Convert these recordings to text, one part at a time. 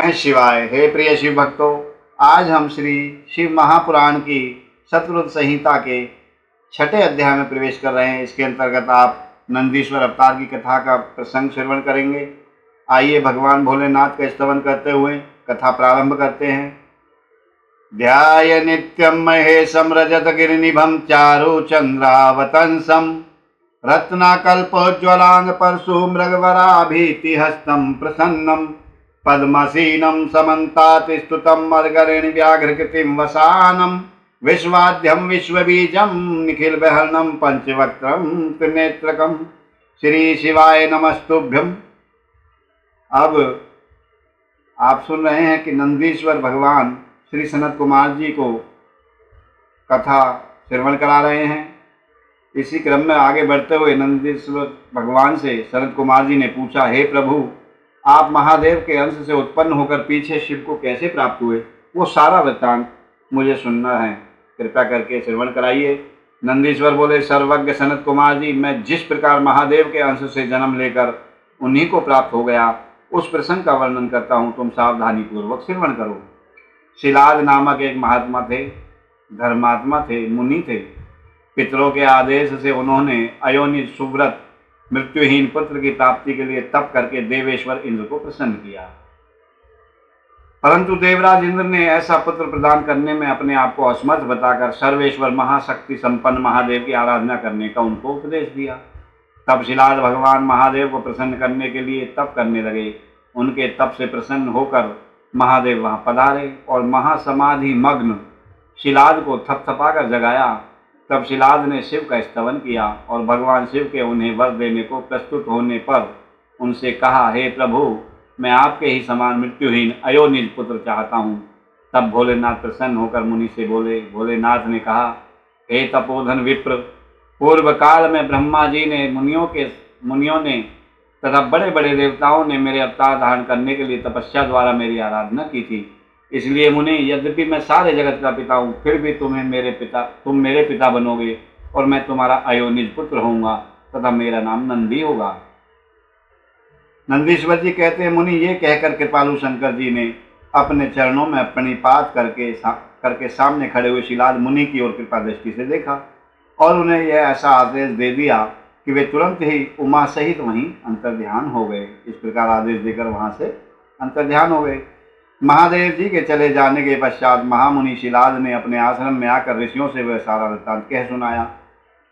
शिवाय। हे प्रिय शिव भक्तों, आज हम श्री शिव महापुराण की शतरुद्र संहिता के छठे अध्याय में प्रवेश कर रहे हैं। इसके अंतर्गत आप नंदीश्वर अवतार की कथा का प्रसंग श्रवण करेंगे। आइए भगवान भोलेनाथ का स्तवन करते हुए कथा प्रारंभ करते हैं। ध्याय नित्यं महेशं रजतगिरिनिभं चारुचन्द्रावतंसं रत्नाकल्पोज्ज्वलांग परशु मृगवराभीतिहस्तं प्रसन्नं पद्मसीनं समन्तात् स्तुतं मर्गरेण व्याघ्रकृतिं वसानं विश्वाद्यं विश्वबीजं निखिलबर्हणं पंचवक्त्रं त्रिनेत्रकं। श्री शिवाय नमस्तुभ्यं। अब आप सुन रहे हैं कि नंदीश्वर भगवान श्री सनत कुमार जी को कथा श्रवण करा रहे हैं। इसी क्रम में आगे बढ़ते हुए नंदीश्वर भगवान से सनत कुमार जी ने पूछा, हे प्रभु, आप महादेव के अंश से उत्पन्न होकर पीछे शिव को कैसे प्राप्त हुए? वो सारा वृत्तांत मुझे सुनना है, कृपया करके श्रवण कराइए। नंदीश्वर बोले, सर्वज्ञ सनत कुमार जी, मैं जिस प्रकार महादेव के अंश से जन्म लेकर उन्हीं को प्राप्त हो गया, उस प्रसंग का वर्णन करता हूँ, तुम सावधानी पूर्वक श्रवण करो। शिलाद नामक एक महात्मा थे, धर्मात्मा थे, मुनि थे। पितरों के आदेश से उन्होंने अयोनि सुव्रत मृत्युहीन पुत्र की प्राप्ति के लिए तप करके देवेश्वर इंद्र को प्रसन्न किया। परंतु देवराज इंद्र ने ऐसा पुत्र प्रदान करने में अपने आप को असमर्थ बताकर सर्वेश्वर महाशक्ति संपन्न महादेव की आराधना करने का उनको उपदेश दिया। तब शिलाद भगवान महादेव को प्रसन्न करने के लिए तप करने लगे। उनके तप से प्रसन्न होकर महादेव वहां पधारे और महासमाधि मग्न शिलाद को थपथपाकर जगाया। तब शिलाद ने शिव का स्तवन किया और भगवान शिव के उन्हें वर देने को प्रस्तुत होने पर उनसे कहा, हे प्रभु, मैं आपके ही समान मृत्युहीन अयोनिज पुत्र चाहता हूँ। तब भोलेनाथ प्रसन्न होकर मुनि से बोले। भोलेनाथ ने कहा, हे तपोधन विप्र, पूर्व काल में ब्रह्मा जी ने मुनियों ने तथा बड़े बड़े देवताओं ने मेरे अवतार धारण करने के लिए तपस्या द्वारा मेरी आराधना की थी। इसलिए मुनि, यद्यपि मैं सारे जगत का पिता हूँ, फिर भी तुम मेरे पिता बनोगे और मैं तुम्हारा अयोनिज पुत्र होऊंगा तथा मेरा नाम नंदी होगा। नंदीश्वर जी कहते हैं, मुनि ये कहकर कृपालु शंकर जी ने अपने चरणों में प्रणिपात करके सामने खड़े हुए शिलाद मुनि की ओर कृपा दृष्टि से देखा और उन्हें यह ऐसा आदेश दे दिया कि वे तुरंत ही उमा सहित वहीं अंतर्ध्यान हो गए। इस प्रकार आदेश देकर वहां से अंतर्ध्यान हो गए। महादेव जी के चले जाने के पश्चात महामुनि शिलाद ने अपने आश्रम में आकर ऋषियों से वह सारा वृत्तांत कह सुनाया।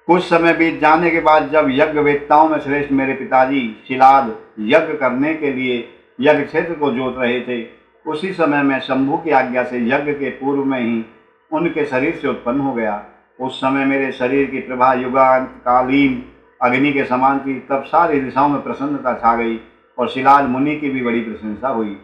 कुछ समय बीत जाने के बाद जब यज्ञ वेत्ताओं में श्रेष्ठ मेरे पिताजी शिलाद यज्ञ करने के लिए यज्ञ क्षेत्र को जोत रहे थे, उसी समय मैं शंभु की आज्ञा से यज्ञ के पूर्व में ही उनके शरीर से उत्पन्न हो गया। उस समय मेरे शरीर की प्रभा युगांतकालीन अग्नि के समान थी। तब सारी दिशाओं में प्रसन्नता छा गई और शिलाद मुनि की भी बड़ी प्रशंसा हुई।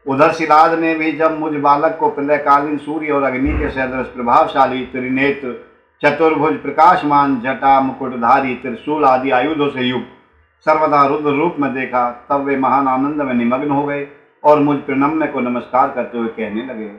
उधर शिलाद ने भी जब मुझ बालक को प्रलयकालीन सूर्य और अग्नि के सदृश प्रभावशाली त्रिनेत्र चतुर्भुज प्रकाशमान जटा मुकुटधारी त्रिशूल आदि आयुधों से युक्त सर्वदा रुद्र रूप में देखा, तब वे महान आनंद में निमग्न हो गए और मुझ प्रणम्य को नमस्कार करते हुए कहने लगे।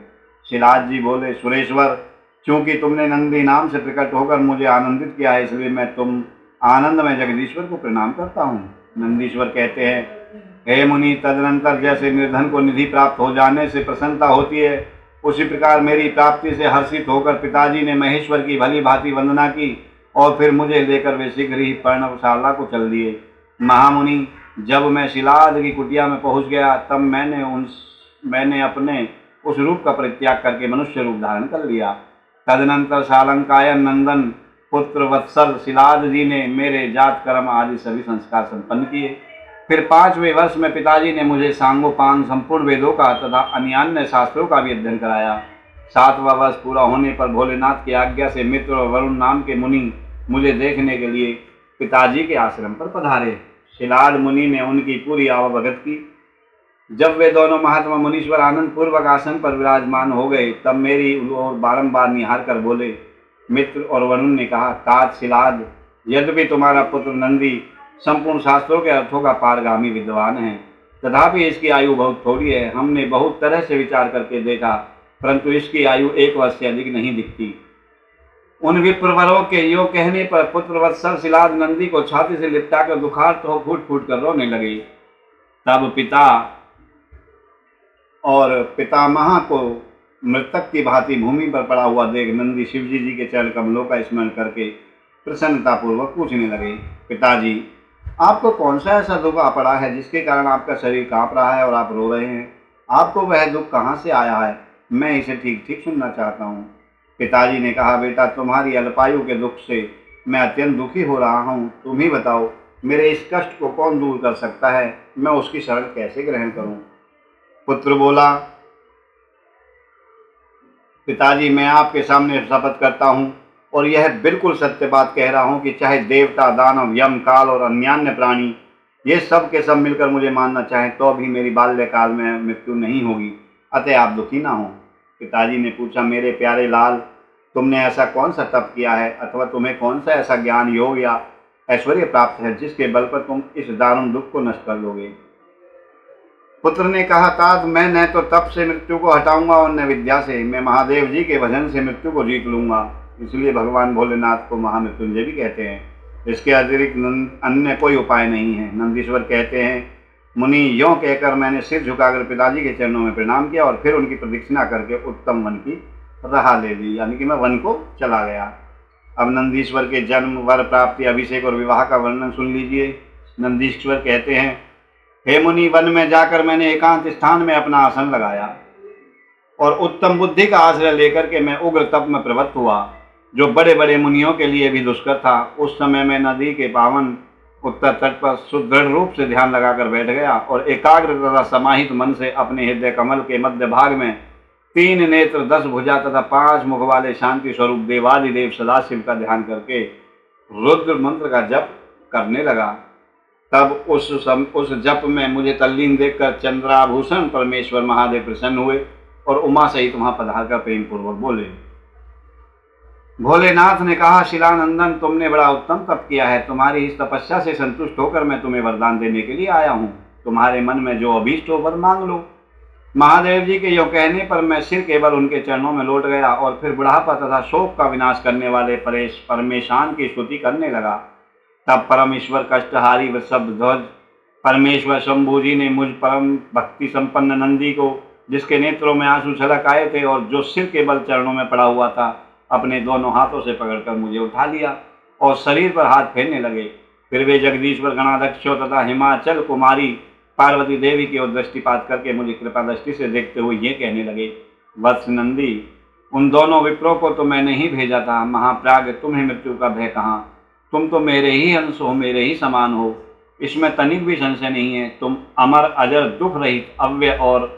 शिलाद जी बोले, सुरेश्वर, चूंकि तुमने नंदी नाम से प्रकट होकर मुझे आनंदित किया है, इसलिए मैं तुम आनंद में जगदीश्वर को प्रणाम करता हूँ। नंदीश्वर कहते हैं, हे मुनि, तदनंतर जैसे निर्धन को निधि प्राप्त हो जाने से प्रसन्नता होती है, उसी प्रकार मेरी प्राप्ति से हर्षित होकर पिताजी ने महेश्वर की भली भांति वंदना की और फिर मुझे लेकर वे शीघ्र ही पर्णशाला को चल दिए। महामुनि, जब मैं शिलाद की कुटिया में पहुंच गया, तब मैंने अपने उस रूप का परित्याग करके मनुष्य रूप धारण कर लिया। तदनंतर शालंकायन नंदन पुत्र वत्सल शिलाद जी ने मेरे जात कर्म आदि सभी संस्कार संपन्न किए। फिर 5वें वर्ष में पिताजी ने मुझे सांगोपांग संपूर्ण वेदों का तथा अन्यान्य शास्त्रों का भी अध्ययन कराया। 7वां वर्ष पूरा होने पर भोलेनाथ की आज्ञा से मित्र और वरुण नाम के मुनि मुझे देखने के लिए पिताजी के आश्रम पर पधारे। शिलाद मुनि ने उनकी पूरी आवभगत की। जब वे दोनों महात्मा मुनीश्वर आनंद पूर्वक आसन पर विराजमान हो गए, तब मेरी ओर बारंबार निहार कर बोले। मित्र और वरुण ने कहा, तात शिलाद, यद्यपि तुम्हारा पुत्र नंदी संपूर्ण शास्त्रों के अर्थों का पारगामी विद्वान है, तथापि इसकी आयु बहुत थोड़ी है। हमने बहुत तरह से विचार करके देखा, परंतु इसकी आयु 1 वर्ष से अधिक नहीं दिखती। उन विप्रवरों के यो कहने पर पुत्र वत्सल शिलाद नंदी को छाती से लिपटाकर दुखार्त हो फूट फूट कर रोने लगे। तब पिता और पितामह को मृतक की भांति भूमि पर पड़ा हुआ देख नंदी शिवजी जी के चरण कमलों का स्मरण करके प्रसन्नतापूर्वक पूछने लगे, पिताजी, आपको कौन सा ऐसा दुख आ पड़ा है जिसके कारण आपका शरीर कांप रहा है और आप रो रहे हैं? आपको वह दुख कहाँ से आया है? मैं इसे ठीक ठीक सुनना चाहता हूँ। पिताजी ने कहा, बेटा, तुम्हारी अल्पायु के दुख से मैं अत्यंत दुखी हो रहा हूँ। तुम ही बताओ, मेरे इस कष्ट को कौन दूर कर सकता है? मैं उसकी शरण कैसे ग्रहण करूँ? पुत्र बोला, पिताजी, मैं आपके सामने शपथ करता हूँ और यह बिल्कुल सत्य बात कह रहा हूँ कि चाहे देवता, दानव, यम, काल और अन्यान्य प्राणी ये सब के सब मिलकर मुझे मारना चाहें तो भी मेरी बाल्यकाल में मृत्यु नहीं होगी। अतः आप दुखी ना हो। पिताजी ने पूछा, मेरे प्यारे लाल, तुमने ऐसा कौन सा तप किया है अथवा तुम्हें कौन सा ऐसा ज्ञान, योग या ऐश्वर्य प्राप्त है जिसके बल पर तुम इस दारुण दुख को नष्ट कर लोगे? पुत्र ने कहा, तात, मैं न तो तप से मृत्यु को हटाऊंगा और न विद्या से। मैं महादेव जी के भजन से मृत्यु को जीत लूंगा। इसलिए भगवान भोलेनाथ को महामृत्युंजय भी कहते हैं। इसके अतिरिक्त अन्य कोई उपाय नहीं है। नंदीश्वर कहते हैं, मुनि, यों कहकर मैंने सिर झुकाकर पिताजी के चरणों में प्रणाम किया और फिर उनकी प्रदक्षिणा करके उत्तम वन की राह ले ली, यानी कि मैं वन को चला गया। अब नंदीश्वर के जन्म, वर प्राप्ति, अभिषेक और विवाह का वर्णन सुन लीजिए। नंदीश्वर कहते हैं, हे मुनि, वन में जाकर मैंने एकांत स्थान में अपना आसन लगाया और उत्तम बुद्धि का आश्रय लेकर के मैं उग्र तप में प्रवृत्त हुआ, जो बड़े बड़े मुनियों के लिए भी दुष्कर था। उस समय मैं नदी के पावन उत्तर तट पर सुदृढ़ रूप से ध्यान लगाकर बैठ गया और एकाग्र तथा समाहित मन से अपने हृदय कमल के मध्य भाग में 3 नेत्र, 10 भुजा तथा 5 मुख वाले शांति स्वरूप देवादिदेव सदाशिव का ध्यान करके रुद्र मंत्र का जप करने लगा। तब उस जप में मुझे तल्लीन देखकर चंद्राभूषण परमेश्वर महादेव प्रसन्न हुए और उमा सहित वहां पधार कर प्रेम पूर्वक बोले। भोलेनाथ ने कहा, शिलानंदन, तुमने बड़ा उत्तम तप किया है। तुम्हारी इस तपस्या से संतुष्ट होकर मैं तुम्हें वरदान देने के लिए आया हूँ। तुम्हारे मन में जो अभीष्ट हो वर मांग लो। महादेव जी के यो कहने पर मैं सिर केवल उनके चरणों में लौट गया और फिर बुढ़ापा तथा शोक का विनाश करने वाले परमेशान की स्तुति करने लगा। तब परमेश्वर कष्टहारी वृषभ ध्वज परमेश्वर शंभू जी ने मुझ परम भक्ति संपन्न नंदी को, जिसके नेत्रों में आंसू छलक आए थे और जो सिर के बल चरणों में पड़ा हुआ था, अपने दोनों हाथों से पकड़कर मुझे उठा लिया और शरीर पर हाथ फेरने लगे। फिर वे जगदीश्वर गणाध्यक्षों तथा हिमाचल कुमारी पार्वती देवी की ओर दृष्टिपात करके मुझे कृपा दृष्टि से देखते हुए ये कहने लगे, वत्स नंदी, उन दोनों विप्रों को तो मैंने ही भेजा था। महाप्राग, तुम्हें मृत्यु का भय कहाँ? तुम तो मेरे ही अंश हो, मेरे ही समान हो, इसमें तनिक भी संशय नहीं है। तुम अमर, अजर, दुख रहित, अव्यय और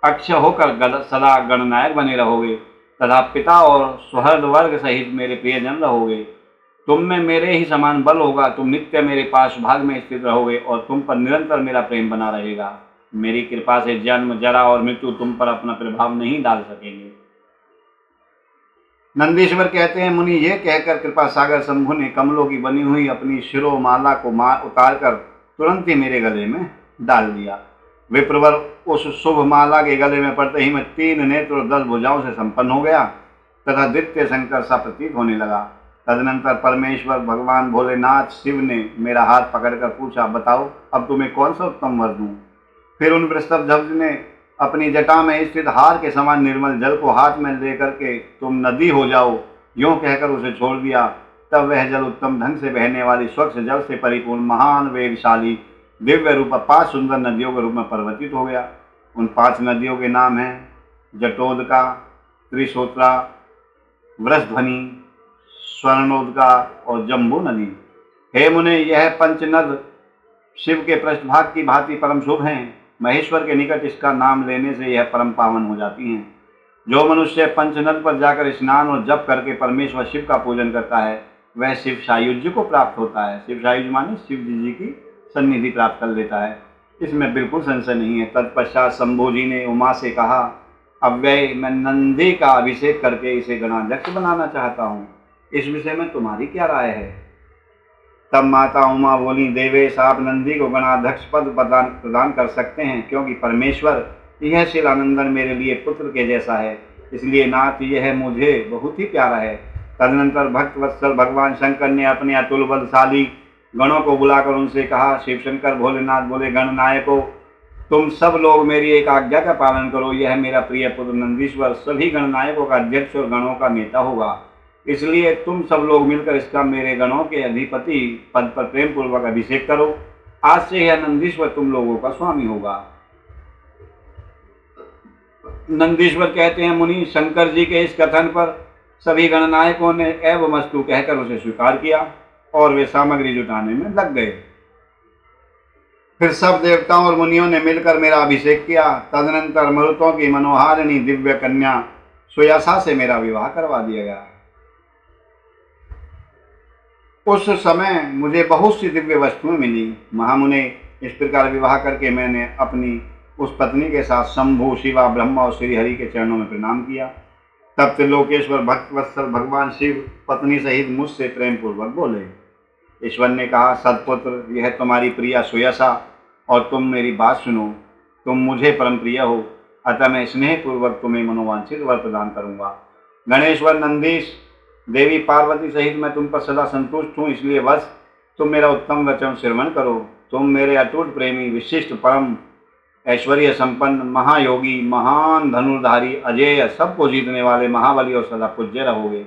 अक्षय होकर सदा गणनायक बने रहोगे तथा पिता और सुहृद वर्ग सहित मेरे प्रियजन रहोगे। तुम में मेरे ही समान बल होगा। तुम नित्य मेरे पास भाग में स्थित रहोगे और तुम पर निरंतर मेरा प्रेम बना रहेगा। मेरी कृपा से जन्म, जरा और मृत्यु तुम पर अपना प्रभाव नहीं डाल सकेंगे। नंदीश्वर कहते हैं, मुनि, ये कहकर कृपा सागर शंभु ने कमलों की बनी हुई अपनी शिरोमाला को उतार कर तुरंत ही मेरे गले में डाल दिया। विप्रवर उस शुभ माला के गले में पड़ते ही मैं 3 नेत्र और 10 भुजाओं से संपन्न हो गया तथा द्वितीय शंकर सा प्रतीत होने लगा। तदनंतर परमेश्वर भगवान भोलेनाथ शिव ने मेरा हाथ पकड़कर पूछा, बताओ, अब तुम्हें कौन सा उत्तम वर दूं? फिर उन वृषभ ध्वज ने अपनी जटा में स्थित हार के समान निर्मल जल को हाथ में लेकर के तुम नदी हो जाओ, यूं कहकर उसे छोड़ दिया। तब वह जल उत्तम ढंग से बहने वाली स्वच्छ जल से परिपूर्ण महान वेगशाली दिव्य रूप 5 सुंदर नदियों के रूप में परिवर्तित हो गया। उन 5 नदियों के नाम हैं जटोदका, त्रिशोत्रा, वृषध्वनि, स्वर्णोदका और जम्बू नदी। हे मुने, यह 5 नद शिव के पृष्ठभाग की भांति परम शुभ हैं। महेश्वर के निकट इसका नाम लेने से यह परम पावन हो जाती हैं। जो मनुष्य 5 नद पर जाकर स्नान और जप करके परमेश्वर शिव का पूजन करता है, वह शिव सायुज्य को प्राप्त होता है। शिव सायुज्य माने शिव जी की सन्निधि प्राप्त कर लेता है। इसमें बिल्कुल संशय नहीं है। तत्पश्चात शंभू जी ने उमा से कहा, अव्यय, मैं नंदी का अभिषेक करके इसे गणाध्यक्ष बनाना चाहता हूँ। इस विषय में तुम्हारी क्या राय है? तब माता उमा बोली, देवेश, आप नंदी को गणाध्यक्ष पद प्रदान कर सकते हैं, क्योंकि परमेश्वर यह शिलानंदन मेरे लिए पुत्र के जैसा है। इसलिए नाथ, यह मुझे बहुत ही प्यारा है। तदनंतर भक्त वत्सल भगवान शंकर ने अपने अतुल बलशाली गणों को बुलाकर उनसे कहा, शिव शंकर भोलेनाथ बोले, गणनायकों, तुम सब लोग मेरी एक आज्ञा का पालन करो। यह मेरा प्रिय पुत्र नंदीश्वर सभी गणनायकों का अध्यक्ष और गणों का नेता होगा, इसलिए तुम सब लोग मिलकर इसका मेरे गणों के अधिपति पद पर प्रेम पूर्वक अभिषेक करो। आज से यह नंदीश्वर तुम लोगों का स्वामी होगा। नंदीश्वर कहते हैं, मुनि शंकर जी के इस कथन पर सभी गणनायकों ने एवमस्तु कहकर उसे स्वीकार किया और वे सामग्री जुटाने में लग गए। फिर सब देवताओं और मुनियों ने मिलकर मेरा अभिषेक किया। तदनंतर मरुतों की मनोहारिणी दिव्य कन्या सुयासा से मेरा विवाह करवा दिया गया। उस समय मुझे बहुत सी दिव्य वस्तुएं मिली। महामुने, इस प्रकार विवाह करके मैंने अपनी उस पत्नी के साथ शंभु, शिवा, ब्रह्मा और श्री हरि के चरणों में प्रणाम किया। तब त्रिलोकेश्वर भक्त वत्सल भगवान शिव पत्नी सहित मुझसे प्रेम पूर्वक बोले। ईश्वर ने कहा, सत्पुत्र, यह तुम्हारी प्रिया सुयसा और तुम मेरी बात सुनो। तुम मुझे परम प्रिय हो, अतः मैं स्नेह पूर्वक तुम्हें मनोवांछित वर प्रदान करूंगा। गणेश्वर, नंदीश, देवी पार्वती सहित मैं तुम पर सदा संतुष्ट हूँ, इसलिए बस तुम मेरा उत्तम वचन श्रवण करो। तुम मेरे अटूट प्रेमी, विशिष्ट, परम ऐश्वर्य संपन्न, महायोगी, महान धनुर्धारी, अजेय, सबको जीतने वाले महाबली और सदा पूज्य रहोगे।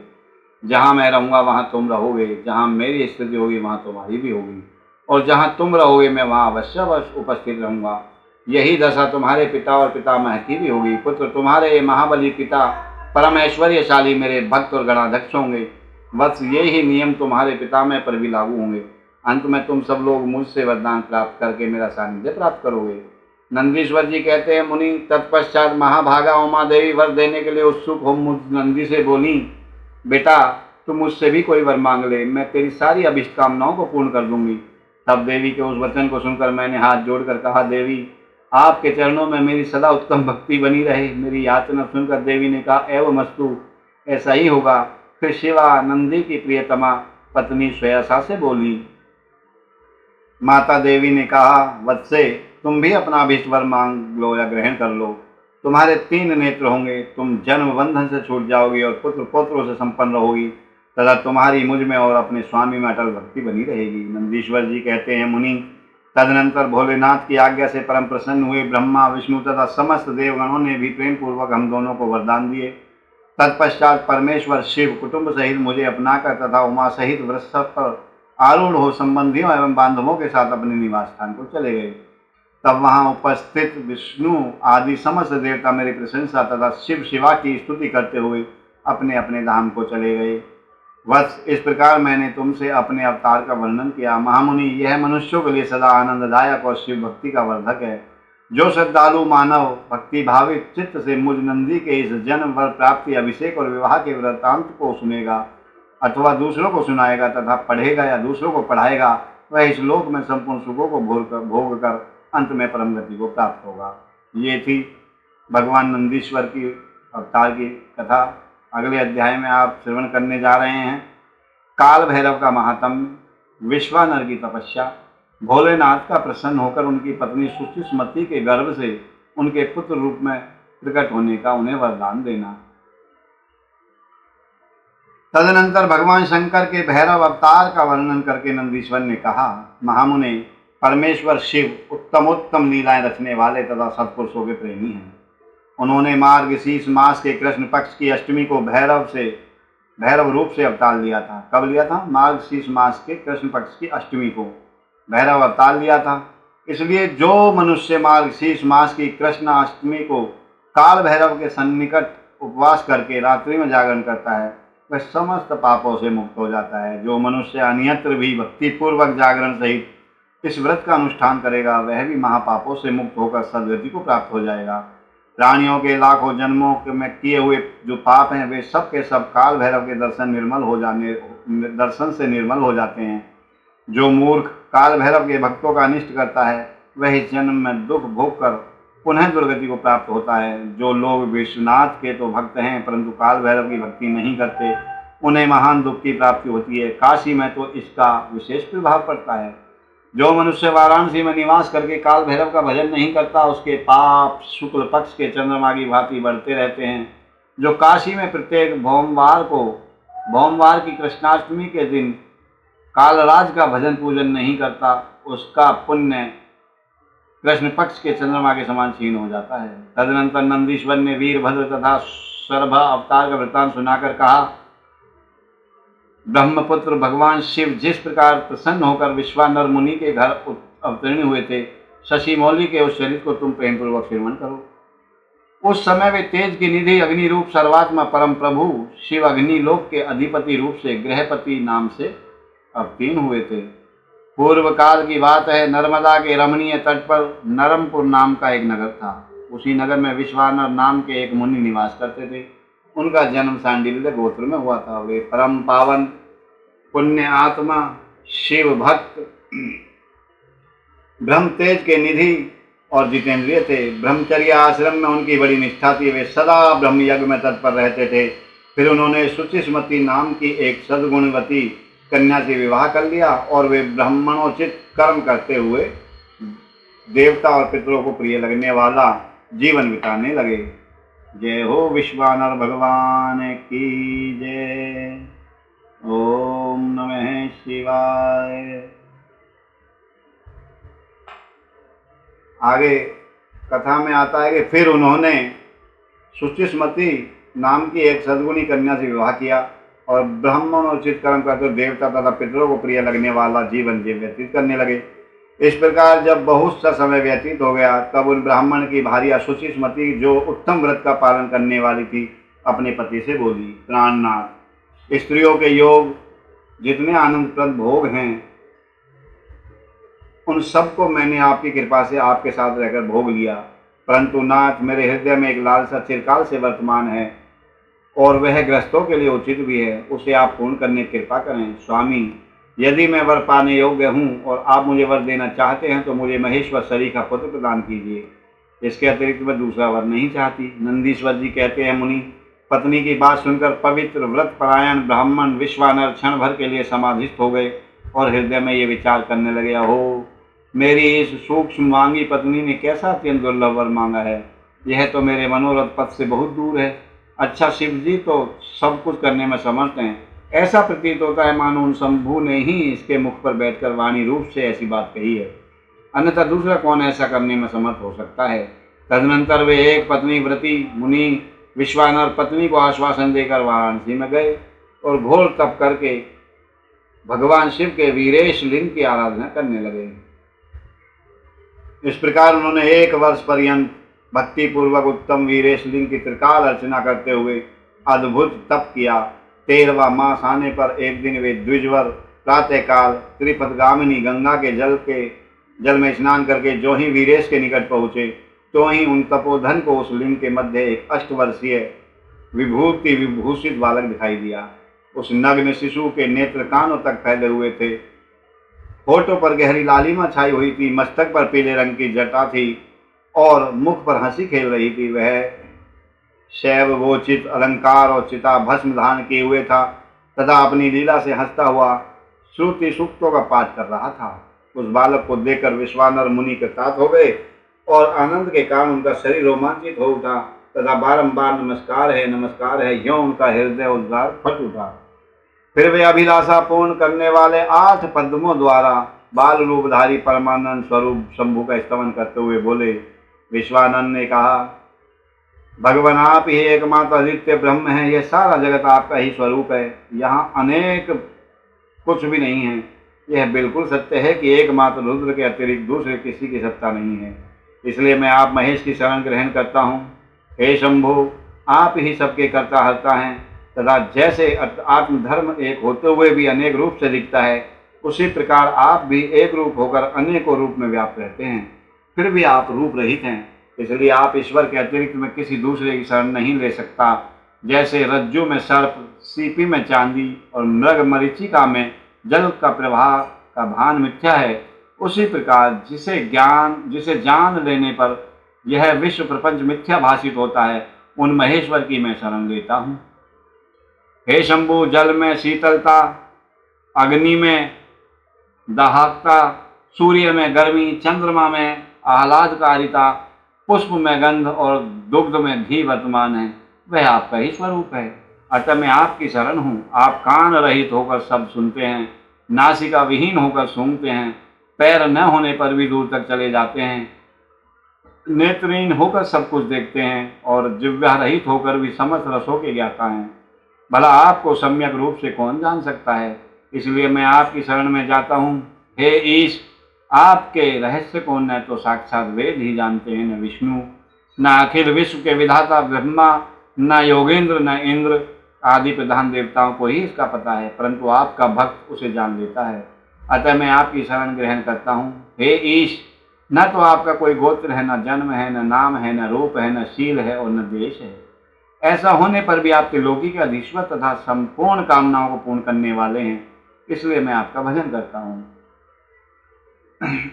जहाँ मैं रहूँगा वहाँ तुम रहोगे, जहाँ मेरी स्थिति होगी वहाँ तुम्हारी भी होगी, और जहाँ तुम रहोगे मैं वहाँ अवश्य उपस्थित रहूँगा। यही दशा तुम्हारे पिता और पितामह की भी होगी। पुत्र, तुम्हारे महाबली पिता परम ऐश्वर्यशाली मेरे भक्त और गणाध्यक्ष होंगे। वत्स, यही नियम तुम्हारे पितामह पर भी लागू होंगे। अंत में तुम सब लोग मुझसे वरदान प्राप्त करके मेरा सानिध्य प्राप्त करोगे। नंदीश्वर जी कहते हैं, मुनि, तत्पश्चात महाभागा उमा देवी वर देने के लिए उत्सुक हो मुझ नंदी से बोली, बेटा, तुम मुझसे भी कोई वर मांग ले, मैं तेरी सारी अभिष्ट कामनाओं को पूर्ण कर दूंगी। तब देवी के उस वचन को सुनकर मैंने हाथ जोड़कर कहा, देवी, आपके चरणों में मेरी सदा उत्तम भक्ति बनी रहे। मेरी याचना सुनकर देवी ने कहा, एवमस्तु, ऐसा ही होगा। फिर शिवा नंदी की प्रियतमा पत्नी श्वेयसा से बोली। माता देवी ने कहा, वत्से, तुम भी अपना अभिष्ट वर मांग लो या ग्रहण कर लो। तुम्हारे 3 नेत्र होंगे, तुम जन्म बंधन से छूट जाओगी और पुत्र पौत्रों से संपन्न रहोगी, तथा तुम्हारी मुझ में और अपने स्वामी में अटल भक्ति बनी रहेगी। नंदीश्वर जी कहते हैं, मुनि, तदनंतर भोलेनाथ की आज्ञा से परम प्रसन्न हुए ब्रह्मा, विष्णु तथा समस्त देवगणों ने भी प्रेम पूर्वक हम दोनों को वरदान दिए। तत्पश्चात परमेश्वर शिव कुटुंब सहित मुझे अपनाकर तथा उमा सहित वृक्ष पर आरूढ़ हो संबंधियों एवं बांधवों के साथ अपने निवास स्थान को चले गए। तब वहां उपस्थित विष्णु आदि समस्त देवता मेरी प्रशंसा तथा शिव शिवा की स्तुति करते हुए अपने अपने धाम को चले गए। वत्स, इस प्रकार मैंने तुमसे अपने अवतार का वर्णन किया। महामुनि, यह मनुष्यों के लिए सदा आनंददायक और शिव भक्ति का वर्धक है। जो श्रद्धालु मानव भक्ति भावित चित्त से मुझ नंदी के इस जन्म वर प्राप्ति, अभिषेक और विवाह के वृत्तांत को सुनेगा अथवा दूसरों को सुनाएगा तथा पढ़ेगा या दूसरों को पढ़ाएगा, वह इस लोक में संपूर्ण सुखों को भोग कर अंत में परम गति को प्राप्त होगा। ये थी भगवान नंदीश्वर की अवतार की कथा। अगले अध्याय में आप श्रवण करने जा रहे हैं काल भैरव का महात्म्य, विश्वानर की तपस्या, भोलेनाथ का प्रसन्न होकर उनकी पत्नी सुचिस्मति के गर्भ से उनके पुत्र रूप में प्रकट होने का उन्हें वरदान देना। तदनंतर भगवान शंकर के भैरव अवतार का वर्णन करके नंदीश्वर ने कहा, महामुने, परमेश्वर शिव उत्तमोत्तम लीलाएं रचने वाले तथा सत्पुरुषों के प्रेमी हैं। उन्होंने मार्गशीर्ष मास के कृष्ण पक्ष की अष्टमी को भैरव रूप से अवतार लिया था। कब लिया था? मार्गशीर्ष मास के कृष्ण पक्ष की अष्टमी को भैरव अवतार लिया था। इसलिए जो मनुष्य मार्गशीर्ष मास की कृष्ण अष्टमी को काल भैरव के सन्निकट उपवास करके रात्रि में जागरण करता है, वह समस्त पापों से मुक्त हो जाता है। जो मनुष्य अन्यत्र भी भक्तिपूर्वक जागरण सहित इस व्रत का अनुष्ठान करेगा, वह भी महापापों से मुक्त होकर सद्गति को प्राप्त हो जाएगा। प्राणियों के लाखों जन्मों में किए हुए जो पाप हैं, वे सब के सब काल भैरव के दर्शन से निर्मल हो जाते हैं। जो मूर्ख काल भैरव के भक्तों का अनिष्ट करता है, वह इस जन्म में दुख भोग कर पुनः दुर्गति को प्राप्त होता है। जो लोग विश्वनाथ के तो भक्त हैं परंतु काल भैरव की भक्ति नहीं करते, उन्हें महान दुख की प्राप्ति होती है। काशी में तो इसका विशेष प्रभाव पड़ता है। जो मनुष्य वाराणसी में निवास करके काल भैरव का भजन नहीं करता, उसके पाप शुक्ल पक्ष के चंद्रमा की भांति बढ़ते रहते हैं। जो काशी में प्रत्येक भोमवार की कृष्णाष्टमी के दिन कालराज का भजन पूजन नहीं करता, उसका पुण्य कृष्ण पक्ष के चंद्रमा के समान क्षीण हो जाता है। तदनंतर नंदीश्वर ने वीरभद्र तथा शरभ अवतार का वृत्तांत सुनाकर कहा, ब्रह्मपुत्र भगवान शिव जिस प्रकार प्रसन्न होकर विश्वानर मुनि के घर अवतीर्ण हुए थे, शशि मौली के उस शरीर को तुम प्रेम पूर्वक श्रवण करो। उस समय वे तेज की निधि अग्नि रूप सर्वात्मा परम प्रभु शिव अग्नि लोक के अधिपति रूप से गृहपति नाम से अवतीर्ण हुए थे। पूर्व काल की बात है, नर्मदा के रमणीय तट पर नरमपुर नाम का एक नगर था। उसी नगर में विश्वानर नाम के एक मुनि निवास करते थे। उनका जन्म सांडिल्य गोत्र में हुआ था। वे परम पावन पुण्य आत्मा शिव भक्त ब्रह्म तेज के निधि और जितेंद्रिय थे। ब्रह्मचर्य आश्रम में उनकी बड़ी निष्ठा थी। वे सदा ब्रह्म यज्ञ में तत्पर रहते थे। फिर उन्होंने शुचिस्मति नाम की एक सद्गुणवती कन्या से विवाह कर लिया और वे ब्राह्मणोचित कर्म करते हुए देवता और पितरों को प्रिय लगने वाला जीवन बिताने लगे। जय हो विश्वानर भगवान की जय। ओम नमः शिवाय। आगे कथा में आता है कि फिर उन्होंने शुचिस्मति नाम की एक सद्गुणी कन्या से विवाह किया और ब्राह्मणोचित कर्म करते देवता तथा पितरों को प्रिय लगने वाला जीवन व्यतीत करने लगे। इस प्रकार जब बहुत सा समय व्यतीत हो गया, तब उन ब्राह्मण की भार्या शुचिस्मति, जो उत्तम व्रत का पालन करने वाली थी, अपने पति से बोली, प्राणनाथ, स्त्रियों के योग जितने आनंदप्रद भोग हैं, उन सबको मैंने आपकी कृपा से आपके साथ रहकर भोग लिया, परंतु नाथ, मेरे हृदय में एक लालसा चिरकाल से वर्तमान है और वह ग्रस्तों के लिए उचित भी है। उसे आप पूर्ण करने की कृपा करें। स्वामी, यदि मैं वर पाने योग्य हूँ और आप मुझे वर देना चाहते हैं तो मुझे महेश्वर शरी का पुत्र प्रदान कीजिए। इसके अतिरिक्त मैं दूसरा वर नहीं चाहती। नंदीश्वर जी कहते हैं, मुनि, पत्नी की बात सुनकर पवित्र व्रत परायण ब्राह्मण विश्वानर क्षण भर के लिए समाधिस्थ हो गए और हृदय में ये विचार करने लगे, हो मेरी इस सूक्ष्म मांगी पत्नी ने कैसा अत्यंत दुर्लभ वर मांगा है। यह तो मेरे मनोरथ पथ से बहुत दूर है। अच्छा, शिव जी तो सब कुछ करने में समर्थ हैं। ऐसा प्रतीत होता है मानो उन शंभु ने ही इसके मुख पर बैठकर वाणी रूप से ऐसी बात कही है, अन्यथा दूसरा कौन ऐसा करने में समर्थ हो सकता है। तदनंतर वे एक पत्नी व्रती मुनि विश्वानर पत्नी को आश्वासन देकर वाराणसी में गए और घोर तप करके भगवान शिव के वीरेश लिंग की आराधना करने लगे। इस प्रकार उन्होंने 1 वर्ष पर्यंत भक्ति पूर्वक उत्तम वीरेश लिंग की त्रिकाल अर्चना करते हुए अद्भुत तप किया। 13वां मास आने पर एक दिन वे द्विजवर प्रातःकाल त्रिपथगामिनी गंगा के जल में स्नान करके जो ही वीरेश के निकट पहुँचे, तो ही उन तपोधन को उस लिंग के मध्य एक 8 वर्षीय विभूति विभूषित बालक दिखाई दिया। उस नग्न शिशु के नेत्र कानों तक फैले हुए थे। होठों पर गहरी लालिमा छाई हुई थी। मस्तक पर पीले रंग की जटा थी और मुख पर हंसी खेल रही थी। वह शैव वोचित अलंकार और चिता भस्म धारण किए हुए था तथा अपनी लीला से हंसता हुआ श्रुति सूक्तों का पाठ कर रहा था। उस बालक को देखकर विश्वानर मुनि कृतार्थ हो गए और आनंद के कारण उनका शरीर रोमांचित हो उठा तथा बारंबार नमस्कार है यों उनका हृदय उद्गार फट उठा। फिर वे अभिलाषा पूर्ण करने वाले 8 पद्मों द्वारा बाल रूपधारी परमानंद स्वरूप शंभु का स्तवन करते हुए बोले। विश्वानंद ने कहा, भगवान, आप ही एकमात्र अद्वितीय ब्रह्म हैं। यह सारा जगत आपका ही स्वरूप है। यहाँ अनेक कुछ भी नहीं है। यह बिल्कुल सत्य है कि एकमात्र रुद्र के अतिरिक्त दूसरे किसी की सत्ता नहीं है। इसलिए मैं आप महेश की शरण ग्रहण करता हूँ। हे शंभु, आप ही सबके कर्ता हर्ता हैं तथा जैसे आत्मधर्म एक होते हुए भी अनेक रूप से दिखता है, उसी प्रकार आप भी एक रूप होकर अनेकों रूप में व्याप्त रहते हैं। फिर भी आप रूप रहित हैं। इसलिए आप ईश्वर के अतिरिक्त में किसी दूसरे की शरण नहीं ले सकता। जैसे रज्जु में सर्प, सीपी में चांदी और मृग मरीचिका में जल का प्रवाह का भान मिथ्या है, उसी प्रकार जिसे जान लेने पर यह विश्व प्रपंच मिथ्या भाषित होता है, उन महेश्वर की मैं शरण लेता हूँ। हे शंभु, जल में शीतलता, अग्नि में दाहकता, सूर्य में गर्मी, चंद्रमा में आह्लादकारिता, पुष्प में गंध और दुग्ध में घी वर्तमान है। वह आपका ही स्वरूप है। अतः मैं आपकी शरण हूँ। आप कान रहित होकर सब सुनते हैं, नासिका विहीन होकर सूंघते हैं, पैर न होने पर भी दूर तक चले जाते हैं, नेत्रहीन होकर सब कुछ देखते हैं और जिह्वा रहित होकर भी समस्त रसों के ज्ञाता हैं। भला आपको सम्यक रूप से कौन जान सकता है? इसलिए मैं आपकी शरण में जाता हूँ। हे ईश, आपके रहस्य को न तो साक्षात वेद ही जानते हैं, न विष्णु, न अखिल विश्व के विधाता ब्रह्मा, न योगेंद्र, न इंद्र आदि प्रधान देवताओं को ही इसका पता है, परंतु आपका भक्त उसे जान लेता है। अतः मैं आपकी शरण ग्रहण करता हूँ। हे ईश, न तो आपका कोई गोत्र है, न जन्म है, न नाम है, न रूप है, न शील है और न देश है। ऐसा होने पर भी आप त्रिलोकी के अधीश्वर तथा संपूर्ण कामनाओं को पूर्ण करने वाले हैं, इसलिए मैं आपका भजन करता हूँ।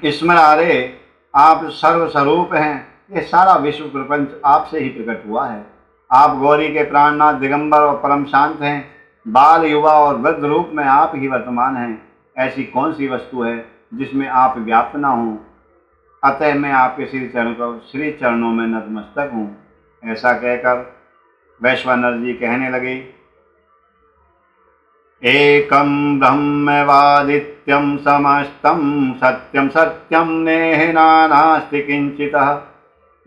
स्मरारे, आप सर्वस्वरूप हैं। ये सारा विश्व प्रपंच आपसे ही प्रकट हुआ है। आप गौरी के प्राणनाथ, दिगंबर और परम शांत हैं। बाल, युवा और वृद्ध रूप में आप ही वर्तमान हैं। ऐसी कौन सी वस्तु है जिसमें आप व्याप्त ना हों? अतः मैं आपके श्री चरणों में नतमस्तक हूँ। ऐसा कहकर वैश्वानर जी कहने लगे, एकं ब्रह्मवादित्यं समस्तं सत्यं सत्यं नेह नास्ति किंचितः।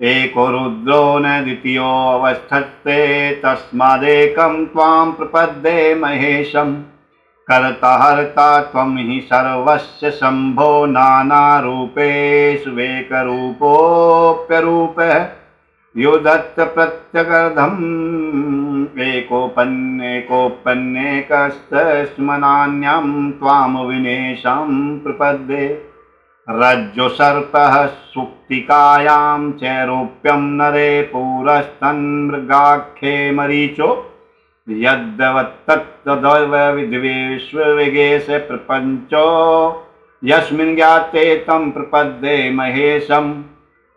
एको रुद्रो न द्वितीयो अवस्थस्ते तस्मादेकं त्वां प्रपद्ये महेशम्। कर्ता हर्ता त्वं हि सर्वस्य शम्भो नानारूपेषु एकरूपोऽप्यरूपः। युदत्त प्रत्यगर्धम् एकोपन्नेकस्तस्मनान्यं त्वां विनेशं प्रपद्ये। रज्जो सर्पः सुक्तिकायां च रूप्यं नरे पुरस्तन्मृगाख्ये मरीचो। यद्वत्तद्वैविश्ववेगेश प्रपञ्चो यस्मिन् ज्ञाते तं प्रपद्ये महेशम्।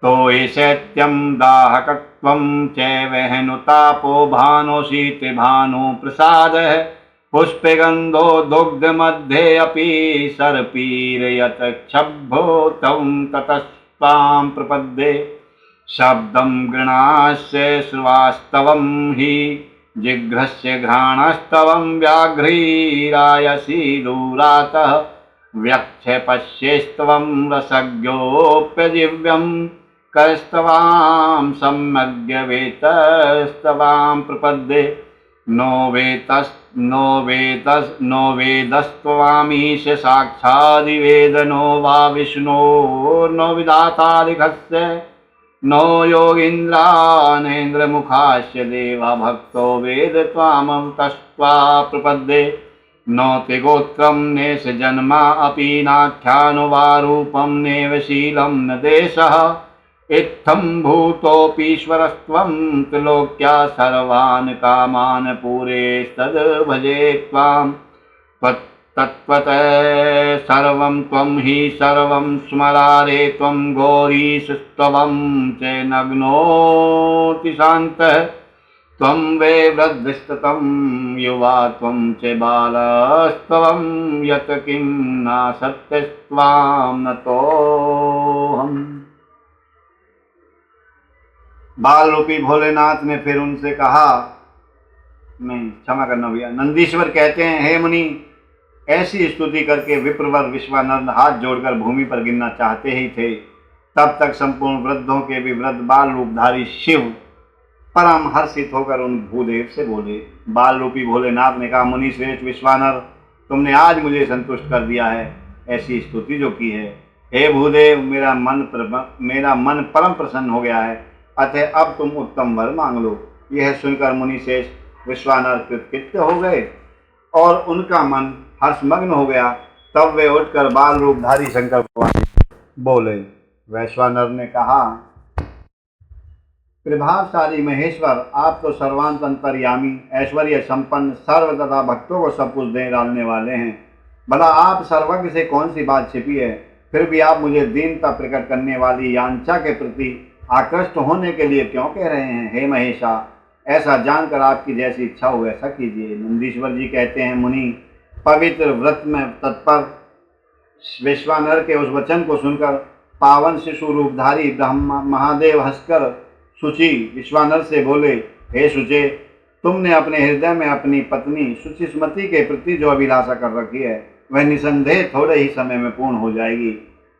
तो शैत्यं दाहकत्वं चैवहनुतापो भानो शीते भानु प्रसादः। पुष्पे गन्धो दुग्धमध्ये अपि सर्पीरयत क्षभ्यो तं ततस्त्वां प्रपद्ये। शब्दं गृणास्य श्रुवास्तवं हि जिघ्रस्य घ्राणस्तवं व्याघ्रीरायसि दूरातः। व्यक्ष्य पश्येस्त्वं रसज्ञोऽप्यजिव्यं करस्तवां सम्यग्वेतस्तवां प्रपद्ये। नो वेदस्त्वामीश साक्षादिवेद नो वा विष्णोर्नो विधातादिघस्य। नो योगीन्द्रानेन्द्रमुखास्य देवा भक्तो वेद त्वामतस्त्वा प्रपद्ये। नो ते गोत्रं नेश जन्मा अपि नाख्यानो वा रूपं नेव शीलं न देशः। इत्थं भूतोऽपीश्वरस्त्वं त्रिलोक्या सर्वान् कामान् पूरेस्तद् भजे त्वां। तत्त्वतः सर्वं त्वं हि सर्वं स्मरारे त्वं गौरीशस्त्वं च नग्नोऽतिशान्तः। त्वं वे वृद्धस्ततं युवा त्वं च बालस्त्वं यत् किं नासत्यस्त्वां नतोऽहम्। बाल रूपी भोलेनाथ ने फिर उनसे कहा, नहीं क्षमा करना भैया, नंदीश्वर कहते हैं, हे मुनि, ऐसी स्तुति करके विप्रवर विश्वानंद हाथ जोड़कर भूमि पर गिरना चाहते ही थे, तब तक संपूर्ण वृद्धों के भी वृद्ध बाल रूपधारी शिव परम हर्षित होकर उन भूदेव से बोले। बाल रूपी भोलेनाथ ने कहा, मुनि श्रेष्ठ विश्वानर, तुमने आज मुझे संतुष्ट कर दिया है ऐसी स्तुति जो की है। हे भूदेव, मेरा मन परम प्रसन्न हो गया है, अतः अब तुम उत्तम वर मांग लो। यह सुनकर मुनि शेष विश्वानर कृतकृत्य हो गए और उनका मन हर्षमग्न हो गया। तब वे उठकर बाल रूपधारी शंकर भगवान बोले। वैश्वानर ने कहा, प्रभावशाली महेश्वर, आप तो सर्वांत अंतर्यामी, ऐश्वर्य संपन्न, सर्व तथा भक्तों को सब कुछ दे डालने वाले हैं। भला आप सर्वज्ञ से कौन सी बात छिपी है? फिर भी आप मुझे दीनता प्रकट करने वाली यांचा के प्रति आकृष्ट होने के लिए क्यों कह रहे हैं? हे महेशा, ऐसा जानकर आपकी जैसी इच्छा हो ऐसा कीजिए। नंदीश्वर जी कहते हैं, मुनि, पवित्र व्रत में तत्पर विश्वानर के उस वचन को सुनकर पावन शिशु रूपधारी ब्रह्मा महादेव हंसकर शुचि विश्वानर से बोले, हे शुचे, तुमने अपने हृदय में अपनी पत्नी शुचिस्मति के प्रति जो अभिलाषा कर रखी है वह निसंदेह थोड़े ही समय में पूर्ण हो जाएगी,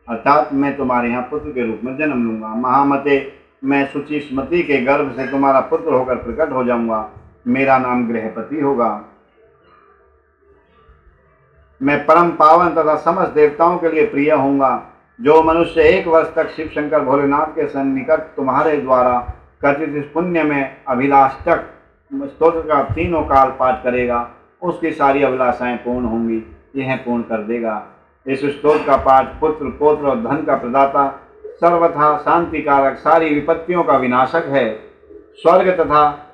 अर्थात मैं तुम्हारे यहाँ पुत्र के रूप में जन्म लूंगा। महामते, मैं शुचि स्मृति के गर्भ से तुम्हारा पुत्र होकर प्रकट हो जाऊंगा। मेरा नाम गृहपति होगा। मैं परम पावन तथा समस्त देवताओं के लिए प्रिय होऊंगा। जो मनुष्य 1 वर्ष तक शिव शंकर भोलेनाथ के सन्निकट तुम्हारे द्वारा कथित इस पुण्य में अभिलाषक स्तोत्र का 3 काल पाठ करेगा, उसकी सारी अभिलाषाएं पूर्ण होंगी। यह पूर्ण कर देगा। इस स्तोत्र का पाठ पुत्र, पौत्र और धन का प्रदाता, सर्वथा शांतिकारक, सारी विपत्तियों का विनाशक है, स्वर्ग तथा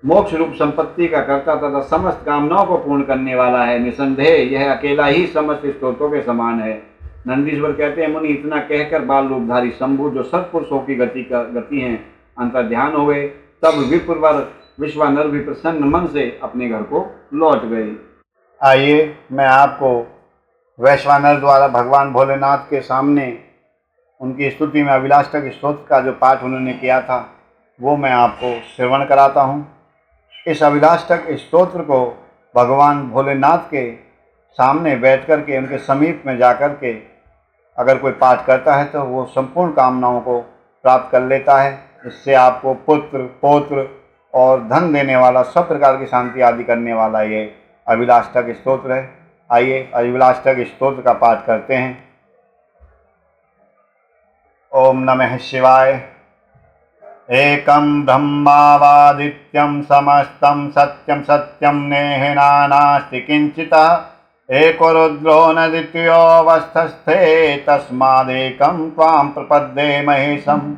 मोक्ष रूप संपत्ति का कर्ता तथा समस्त कामनाओं को पूर्ण करने वाला है। निसंदेह यह अकेला ही समस्त स्तोत्रों के समान है। नंदीश्वर कहते हैं, मुनि इतना कहकर बाल रूपधारी शंभु, जो सत्पुरुषों की गति हैं, अंतर ध्यान हो गए। तब विप्रवर विश्वानर भी प्रसन्न मन से अपने घर को लौट गए। आइए मैं आपको वैश्वानर द्वारा भगवान भोलेनाथ के सामने उनकी स्तुति में अभिलाषक स्तोत्र का जो पाठ उन्होंने किया था वो मैं आपको श्रवण कराता हूँ। इस अभिलाषक स्तोत्र को भगवान भोलेनाथ के सामने बैठ कर के, उनके समीप में जाकर के अगर कोई पाठ करता है तो वो संपूर्ण कामनाओं को प्राप्त कर लेता है। इससे आपको पुत्र, पौत्र और धन देने वाला, सब प्रकार की शांति आदि करने वाला ये अभिलाषक स्तोत्र है। आइए अभिलाषक स्तोत्र का पाठ करते हैं। ओम नमः शिवाय। एकं ब्रह्मावादित्यं समस्तं सत्यं सत्यं नेह नास्ति किंचितः। एको रुद्रो न द्वितीयोऽवस्थस्थे तस्मादेकं त्वां प्रपद्ये महेशम्।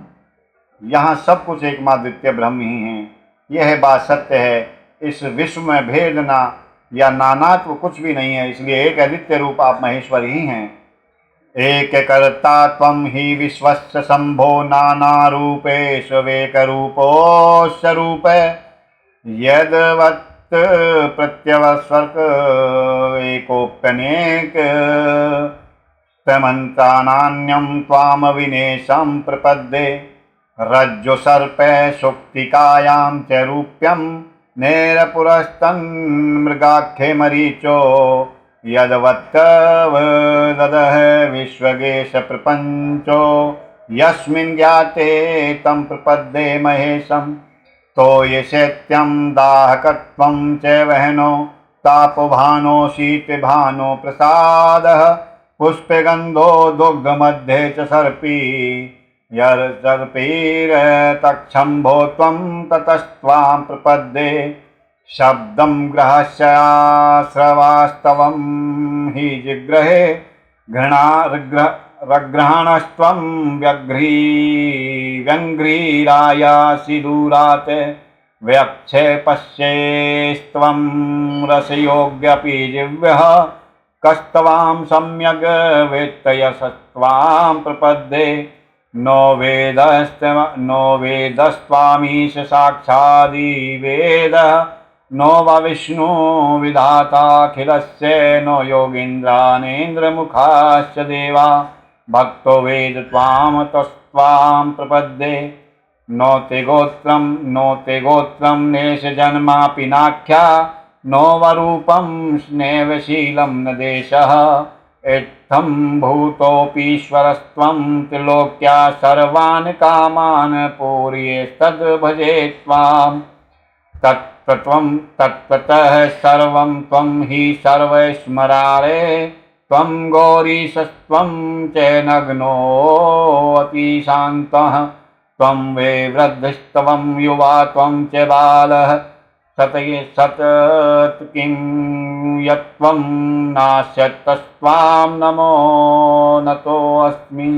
यहाँ सब कुछ एकमात्र द्वितीय ब्रह्म ही है। यह बात सत्य है। इस विश्व में भेद ना या नानात्व कुछ भी नहीं है, इसलिए एक अद्वितीय रूप आप महेश्वर ही हैं। एक कर्ता त्वं हि विश्वस्य शंभो नाना रूपेषु वेकरूपोऽस्य रूप। यद्वत् प्रत्यवस्वर्ग एकोप्यनेक तमन्त्रानान्यं त्वां विनेशं प्रपद्ये। रज्जु सर्पे सुक्तिकायां च रूप्यं नेरपुरस्तन् मृगाख्ये मरीचो। यद्वत्तवदः विश्वगेश प्रपंचो यस्मिन् ज्ञाते तं प्रपद्ये महेशम्। तोयशैत्यं दाहकत्वं च वहनो तापभानो शीतभानो प्रसादः। पुष्पगन्धो दुग्धमध्ये च सर्पी यर्सर्पैरतक्षम्भो त्वं ततस्त्वां प्रपद्ये। शब्दं ग्रहस्याश्रवास्तवं हि जिग्रहे रग्रहणस्त्वं व्यङ्घ्रीरायासि दूरात्। व्यक्षे पश्येस्त्वं रसयोग्यपि जिह्वः कस्तवां सम्यग् वेत्तयसस्त्वां प्रपद्ये। नो वेदस्त्वामीश साक्षादिवेदः। नो वा विष्णु विधाताखिलस्य। नो योगीन्द्रानेन्द्रमुखाश्च देवा। भक्तो वेद त्वां तस्त्वां प्रपद्ये। नो ते गोत्रं नेशजन्मापि नाख्या। नो वा रूपं स्नेहशीलं न देशः। इत्थं भूतोऽपीश्वरस्त्वं त्रिलोक्या सर्वान् कामान् पूरयेस्तद्भजे त्वां। तत्त्वतः सर्वं त्वं हि सर्वैश्वरारे। त्वं गौरीशस्त्वं च नग्नोऽतिशान्तः। त्वं वै वृद्धस्त्वं युवा त्वं च बालः। सतत किं यत्त्वं नास्यतस्त्वां नमो नतोऽस्मि।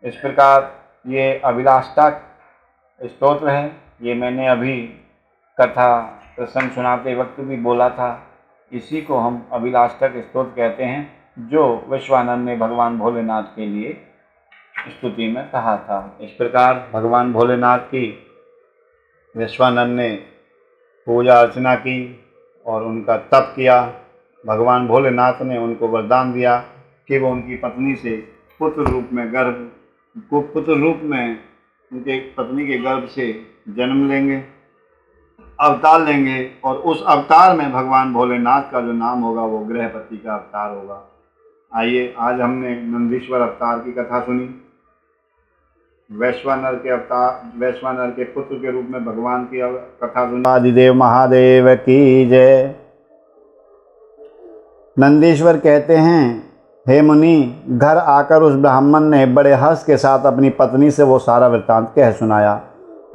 इस प्रकार ये अभिलाषक स्तोत्र है। ये मैंने अभी कथा प्रसंग सुनाते वक्त भी बोला था। इसी को हम अभिलाषक स्तोत्र कहते हैं, जो विश्वानंद ने भगवान भोलेनाथ के लिए स्तुति में कहा था। इस प्रकार भगवान भोलेनाथ की विश्वानंद ने पूजा अर्चना की और उनका तप किया। भगवान भोलेनाथ ने उनको वरदान दिया कि वो उनकी पत्नी से पुत्र रूप में उनके पत्नी के गर्भ से जन्म लेंगे, अवतार लेंगे, और उस अवतार में भगवान भोलेनाथ का जो नाम होगा वो गृहपति का अवतार होगा। आइए आज हमने नंदीश्वर अवतार की कथा सुनी। वैश्वानर के अवतार, वैश्वानर के पुत्र के रूप में भगवान की कथा सुनी। आदिदेव महादेव की जय। नंदीश्वर कहते हैं, हे मुनि, घर आकर उस ब्राह्मण ने बड़े हर्ष के साथ अपनी पत्नी से वो सारा वृत्तांत कह सुनाया।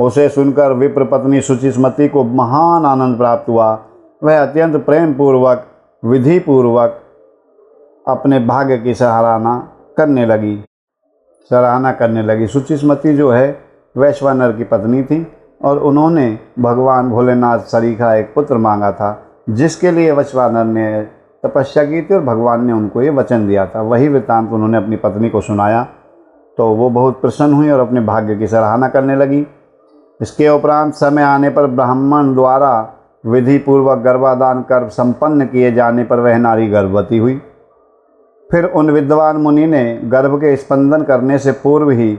उसे सुनकर विप्र पत्नी शुचिस्मति को महान आनंद प्राप्त हुआ। वह अत्यंत प्रेम पूर्वक, विधि पूर्वक अपने भाग्य की सराहना करने लगी। शुचिस्मति जो है वैश्वानर की पत्नी थी और उन्होंने भगवान भोलेनाथ सरीखा एक पुत्र मांगा था, जिसके लिए वैश्वानर ने तपस्या की थी और भगवान ने उनको ये वचन दिया था। वही वृत्तांत उन्होंने अपनी पत्नी को सुनाया तो वो बहुत प्रसन्न हुई और अपने भाग्य की सराहना करने लगी। इसके उपरांत समय आने पर ब्राह्मण द्वारा विधि पूर्वक गर्भाधान कर संपन्न किए जाने पर वह नारी गर्भवती हुई। फिर उन विद्वान मुनि ने गर्भ के स्पंदन करने से पूर्व ही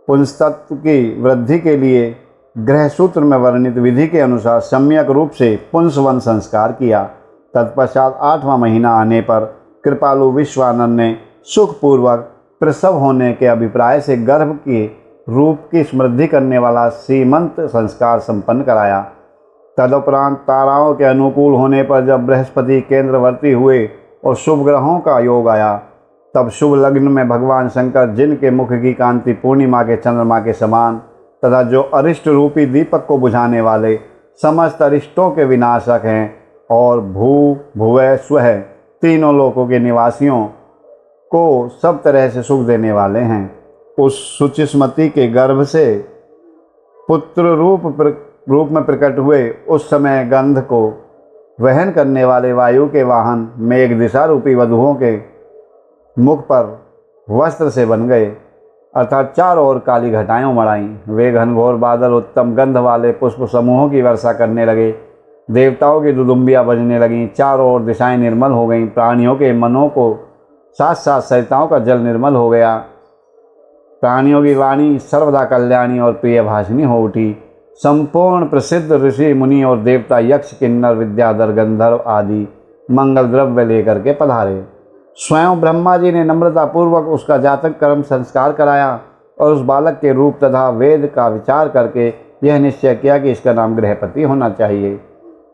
पुंसतत्व की वृद्धि के लिए गृह सूत्र में वर्णित विधि के अनुसार सम्यक रूप से पुंसवन संस्कार किया। तत्पश्चात 8वां महीना आने पर कृपालु विश्वानर ने सुखपूर्वक प्रसव होने के अभिप्राय से गर्भ के रूप की समृद्धि करने वाला सीमंत संस्कार संपन्न कराया। तदुपरांत ताराओं के अनुकूल होने पर जब बृहस्पति केंद्रवर्ती हुए और शुभ ग्रहों का योग आया, तब शुभ लग्न में भगवान शंकर, जिनके मुख की कांति पूर्णिमा के चंद्रमा के समान तथा जो अरिष्ट रूपी दीपक को बुझाने वाले समस्त अरिष्टों के विनाशक हैं और भुवः स्वः तीनों लोकों के निवासियों को सब तरह से सुख देने वाले हैं, उस शुचिस्मति के गर्भ से पुत्र रूप में प्रकट हुए उस समय गंध को वहन करने वाले वायु के वाहन मेघ दिशा रूपी वधुओं के मुख पर वस्त्र से बन गए, अर्थात चारों ओर काली घटाएं उमड़ आईं। वे घनघोर बादल उत्तम गंध वाले पुष्प समूहों की वर्षा करने लगे। देवताओं की दुदुम्बियाँ बजने लगीं। चारों ओर दिशाएं निर्मल हो गईं। प्राणियों के मनों को साथ साथ सरिताओं का जल निर्मल हो गया। प्राणियों की वाणी सर्वदा कल्याणी और प्रिय भाषिणी हो उठी। संपूर्ण प्रसिद्ध ऋषि मुनि और देवता, यक्ष, किन्नर, विद्याधर, गंधर्व आदि मंगल द्रव्य लेकर के पधारे। स्वयं ब्रह्मा जी ने नम्रतापूर्वक उसका जातक कर्म संस्कार कराया और उस बालक के रूप तथा वेद का विचार करके यह निश्चय किया कि इसका नाम गृहपति होना चाहिए।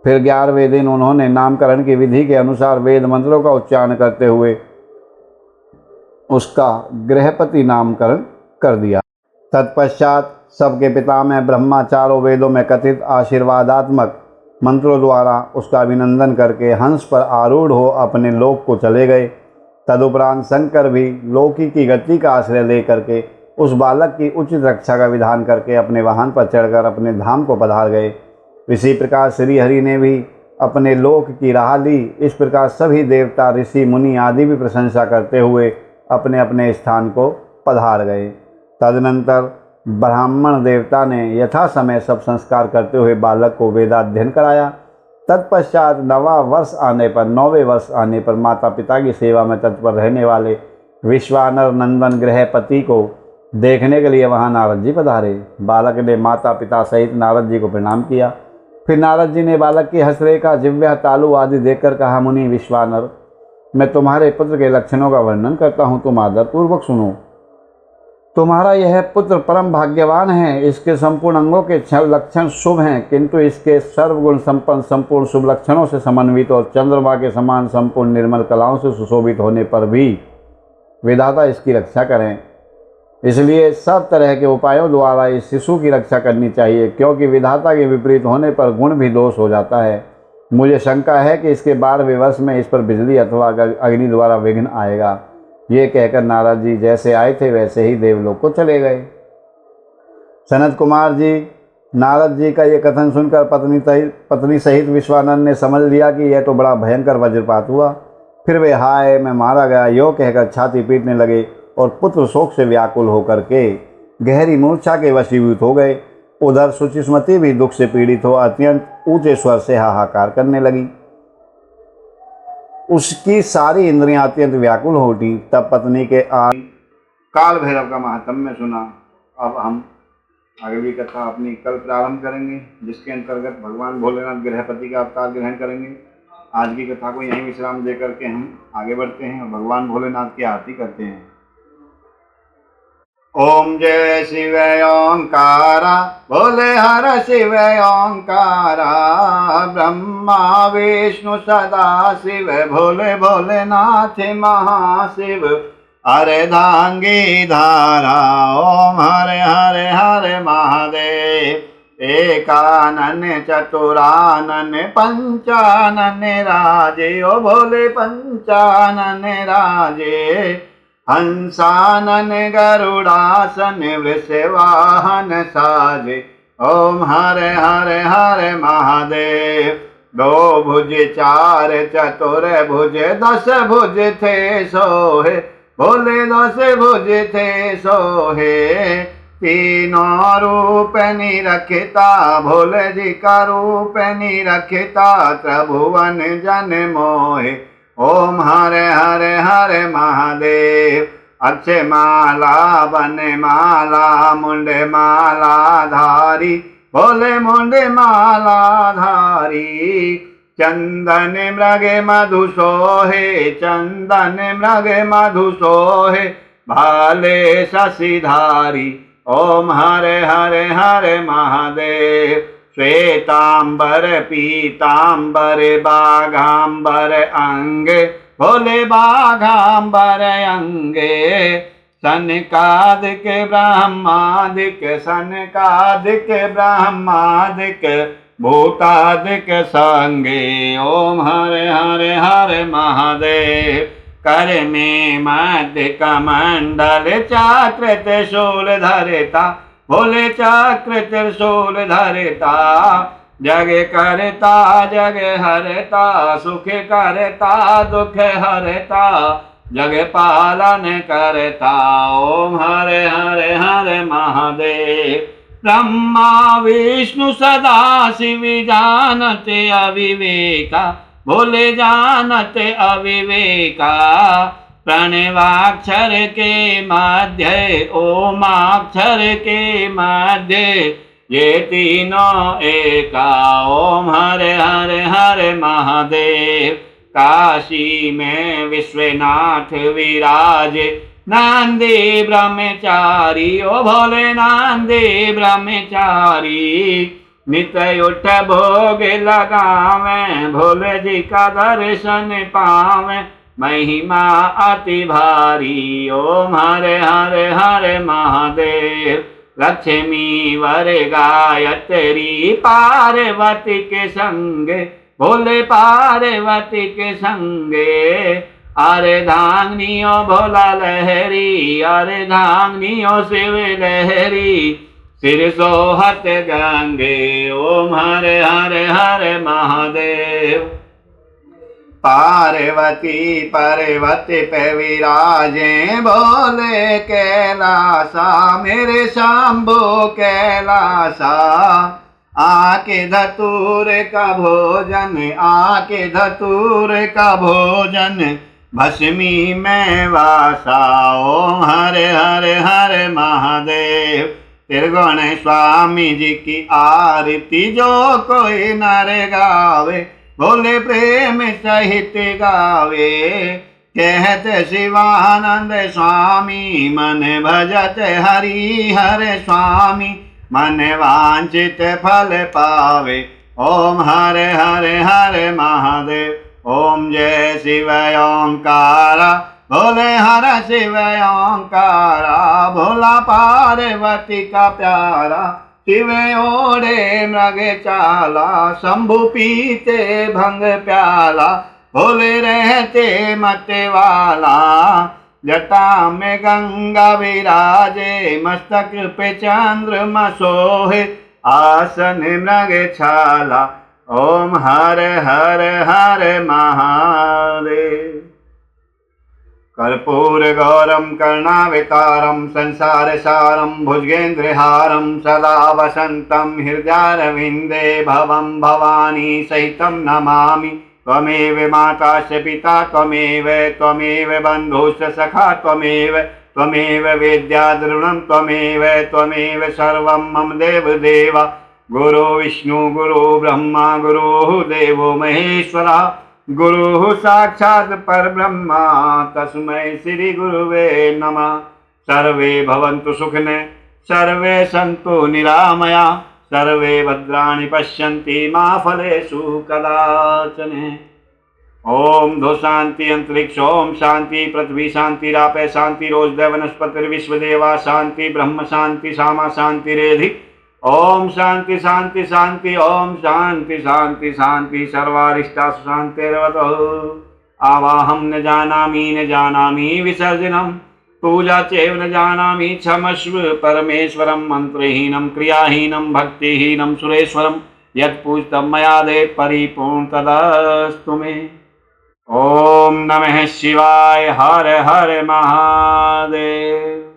फिर 11वें दिन उन्होंने नामकरण की विधि के अनुसार वेद मंत्रों का उच्चारण करते हुए उसका गृहपति नामकरण कर दिया। तत्पश्चात सबके पितामह ब्रह्मा चारों वेदों में कथित आशीर्वादात्मक मंत्रों द्वारा उसका अभिनंदन करके हंस पर आरूढ़ हो अपने लोक को चले गए। तदुपरांत शंकर भी लौकी की गति का आश्रय लेकर के उस बालक की उचित रक्षा का विधान करके अपने वाहन पर चढ़कर अपने धाम को पधार गए। इसी प्रकार श्री हरि ने भी अपने लोक की राह ली। इस प्रकार सभी देवता, ऋषि, मुनि आदि भी प्रशंसा करते हुए अपने अपने स्थान को पधार गए। तदनंतर ब्राह्मण देवता ने यथा समय सब संस्कार करते हुए बालक को वेदाध्ययन कराया। तत्पश्चात 9वें वर्ष आने पर माता पिता की सेवा में तत्पर रहने वाले विश्वानर नंदन गृहपति को देखने के लिए वहां नारद जी पधारे। बालक ने माता पिता सहित नारद जी को प्रणाम किया। फिर नारद जी ने बालक की हस्तरेखा, जिह्वा, तालु आदि देखकर कहा, मुनि विश्वानर, मैं तुम्हारे पुत्र के लक्षणों का वर्णन करता हूँ, तुम आदरपूर्वक सुनो। तुम्हारा यह पुत्र परम भाग्यवान है। इसके संपूर्ण अंगों के लक्षण शुभ हैं, किंतु इसके सर्वगुण संपन्न संपूर्ण शुभ लक्षणों से समन्वित और चंद्रमा के समान संपूर्ण निर्मल कलाओं से सुशोभित होने पर भी विधाता इसकी रक्षा करें। इसलिए सब तरह के उपायों द्वारा इस शिशु की रक्षा करनी चाहिए, क्योंकि विधाता के विपरीत होने पर गुण भी दोष हो जाता है। मुझे शंका है कि इसके 12वें वर्ष में इस पर बिजली अथवा अग्नि द्वारा विघ्न आएगा। ये कहकर नारद जी जैसे आए थे वैसे ही देवलोक को चले गए। सनत कुमार जी, नारद जी का ये कथन सुनकर पत्नी सहित विश्वानंद ने समझ लिया कि यह तो बड़ा भयंकर वज्रपात हुआ। फिर वे हाय मैं मारा गया यो कहकर छाती पीटने लगे और पुत्र शोक से व्याकुल होकर के गहरी मूर्छा के वशीभूत हो गए। उधर शुचिस्मति भी दुख से पीड़ित हो अत्यंत ऊंचे स्वर से हाहाकार करने लगी। उसकी सारी इंद्रियां अत्यंत व्याकुल हो उठी। तब पत्नी के काल भैरव का महात्म्य सुना। अब हम अगली कथा अपनी कल प्रारंभ करेंगे, जिसके अंतर्गत भगवान भोलेनाथ गृहपति का अवतार ग्रहण करेंगे। आज की कथा को यहीं विश्राम दे करके हम आगे बढ़ते हैं और भगवान भोलेनाथ की आरती करते हैं। ओम जय शिव ओंकारा, बोले हर शिव ओंकारा। ब्रह्मा विष्णु सदा शिव, भोले भोलेनाथ महाशिव। अर्धांगी धारा, ओम हरे हरे हरे महादेव। एकानन चतुरानन पंचानन राजे, ओ भोले पंचानन राजे। हंसानन गरुड़ासन वृषवाहन साजे, ओम हरे हरे हरे महादेव। दो भुज चार चतुर भुज, दस भुज थे सोहे, भोले दस भुज थे सोहे। तीनों रूप निरखता, भोले जी का रूप निरखता। त्रिभुवन जन मोहे, ओम हरे हरे हरे महादेव। अक्षय माला बन माला, मुंडे माला धारी, भोले मुंडे माला धारी। चंदन मृगे मधु सोहे, चंदन मृगे मधु सोहे। भाले शशिधारी, ओम हरे हरे हरे महादेव। श्वेतांबर पीतांबर बाघांबर अंगे, भोले बाघांबर अंगे। सनकादिक ब्रह्मादिक, सनकादिक ब्रह्मादिक। भूतादिक संगे, ओम हरे हरे हरे महादेव। कर में मध्य कमंडल, चक्र त्रिशूल धरता, भोले चक्र त्रिशूल धरता। जग करता जग हरता, सुख करता दुख हरता। जग पालन करता, ओम हरे हरे हरे महादेव। ब्रह्मा विष्णु सदा शिव, जानते अविवेका, भोले जानते अविवेका। प्रणवाक्षर के मध्य, ओमाक्षर के मध्य। ये तीनों एका, ओम हरे हरे हरे महादेव। काशी में विश्वनाथ विराजे, नंदी ब्रह्मचारी, ओ भोले नंदी ब्रह्मचारी। नित्य उठ भोग लगावे, भोले जी का दर्शन पावे। महिमा अति भारी, ओम हरे हरे हरे महादेव। लक्ष्मी वर गायत्री, पार्वती के संगे, भोले पार्वती के संगे। अर्धांगिनियो भोला लहरी, अर्धांगिनियो शिव लहरी। सिर सोहत गंगे, ओम हरे हरे हरे महादेव। पार्वती पर्वती पे विराजे, भोले कैलासा मेरे शंभु कैलासा। आके धतूर का भोजन, आके धतूर का भोजन। भस्मी में वासा, ओम हरे हरे हरे महादेव। त्रिगुण स्वामी जी की आरती जो कोई नर गावे, भोले प्रेम सहित गावे। कहते शिवानंद स्वामी, मन भजत हरि हरे स्वामी। मन वांछित फल पावे, ओम हरे हरे हरे महादेव। ओम जय शिव ओंकारा, भोले हर शिव ओंकारा। भोला पार्वती का प्यारा, शिव ओढ़े मृग चाला। शंभु पीते भंग प्याला, भोले रहते मत वाला। जटा में गंगा विराजे, मस्तक पे चंद्रमा सोहे। आसन मृग छाला, ओम हर हर हर महादेव। कर्पूर गौरम कर्णावतारम, संसार सारम भुजगेन्द्रहारम। सदा वसंतम हृदयारविंदे, भवम भवानी सहितं नमामि। त्वमेव माता च पिता त्वमेव, त्वमेव बन्धुश्च सखा त्वमेव। त्वमेव विद्या द्रविणं त्वमेव, त्वमेव सर्वं मम देवदेव। गुरु विष्णु गुरु ब्रह्मा गुरु देवो महेश्वरा। गुरु साक्षात् परब्रह्मा, तस्मै श्री गुरुवे नमः। सर्वे भवन्तु सुखिनः, सर्वे सन्तु निरामया, सर्वे भद्राणि पश्यन्ति मा फलेषु कदाचन। ओम धो शांति अंतरिक्ष ओम शांति पृथ्वी शांति रापे शांति रोजदय वनस्पतिर्विश्वदेवा शांति ब्रह्म शांति सामा शांति रेधि। ओम शांति शांति शांति ओम शांति शांति शांति सर्वारिष्टासु शांतिर्वतु। आवाहं न जानामि विसर्जनम पूजा चैव न जानामि क्षमस्व परमेश्वरं मंत्रहीनं क्रियाहीनं भक्तिहीनं सुरेश्वरं यत्पूजितं मया देव परिपूर्ण तदस्तु मे। ओम नमः शिवाय। हर हर महादेव।